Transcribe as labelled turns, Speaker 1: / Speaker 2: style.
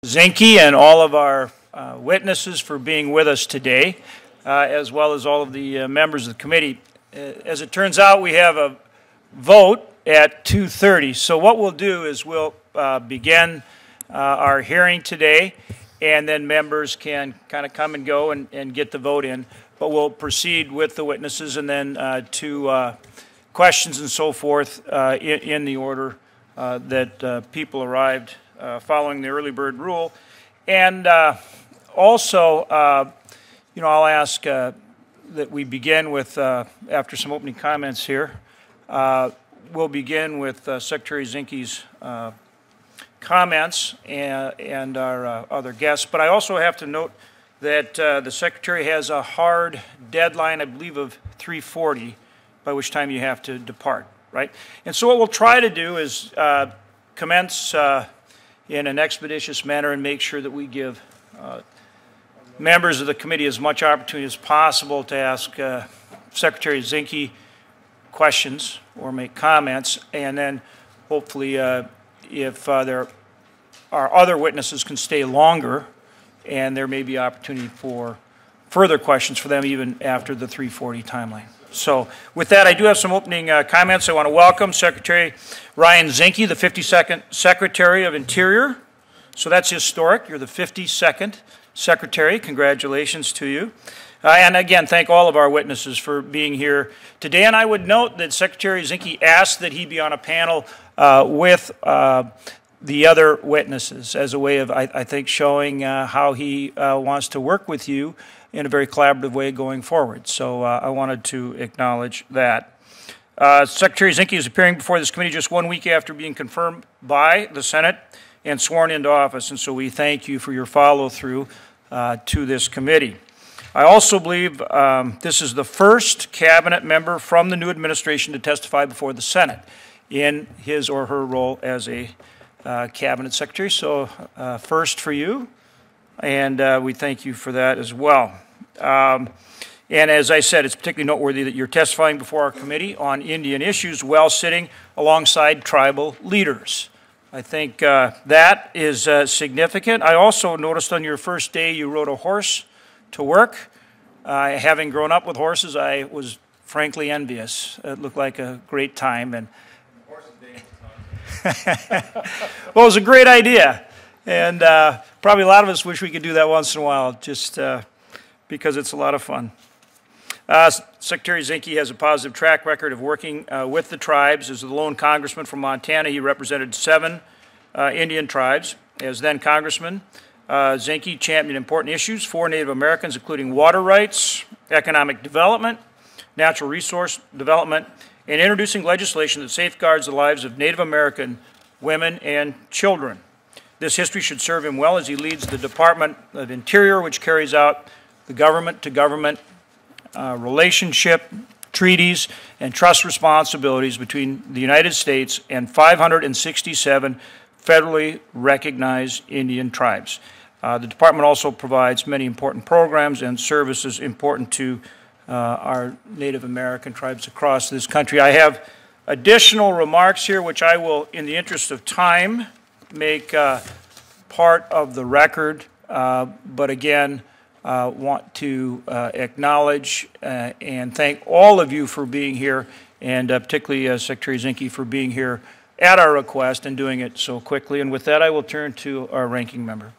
Speaker 1: Zinke and all of our witnesses for being with us today, as well as all of the members of the committee. As it turns out, we have a vote at 2:30. So what we'll do is we'll begin our hearing today, and then members can kind of come and go and get the vote in. But we'll proceed with the witnesses and then to questions and so forth in the order that people arrived following the early bird rule. And also, I'll ask that we begin with, after some opening comments here, we'll begin with Secretary Zinke's comments and our other guests. But I also have to note that the Secretary has a hard deadline, I believe, of 3:40, by which time you have to depart, right? And so what we'll try to do is commence in an expeditious manner and make sure that we give members of the committee as much opportunity as possible to ask Secretary Zinke questions or make comments, and then hopefully if there are other witnesses can stay longer, and there may be opportunity for further questions for them even after the 3:40 timeline. So with that, I do have some opening comments. I want to welcome Secretary Ryan Zinke, the 52nd Secretary of Interior. So that's historic. You're the 52nd Secretary. Congratulations to you. And again, thank all of our witnesses for being here today. And I would note that Secretary Zinke asked that he be on a panel with the other witnesses as a way of, I think, showing how he wants to work with you in a very collaborative way going forward. So I wanted to acknowledge that. Secretary Zinke is appearing before this committee just 1 week after being confirmed by the Senate and sworn into office, and so we thank you for your follow-through to this committee. I also believe this is the first cabinet member from the new administration to testify before the Senate in his or her role as a cabinet secretary, so first for you. And we thank you for that as well. And as I said, it's particularly noteworthy that you're testifying before our committee on Indian issues while sitting alongside tribal leaders. I think that is significant. I also noticed on your first day you rode a horse to work. Having grown up with horses, I was frankly envious. It looked like a great time. And well, it was a great idea. And probably a lot of us wish we could do that once in a while, just because it's a lot of fun. Secretary Zinke has a positive track record of working with the tribes. As the lone congressman from Montana, he represented 7 Indian tribes. As then congressman, Zinke championed important issues for Native Americans, including water rights, economic development, natural resource development, and introducing legislation that safeguards the lives of Native American women and children. This history should serve him well as he leads the Department of Interior, which carries out the government-to-government relationship, treaties, and trust responsibilities between the United States and 567 federally recognized Indian tribes. The department also provides many important programs and services important to our Native American tribes across this country. I have additional remarks here, which I will, in the interest of time, make part of the record, but again, want to acknowledge and thank all of you for being here, and particularly Secretary Zinke for being here at our request and doing it so quickly. And with that, I will turn to our ranking member.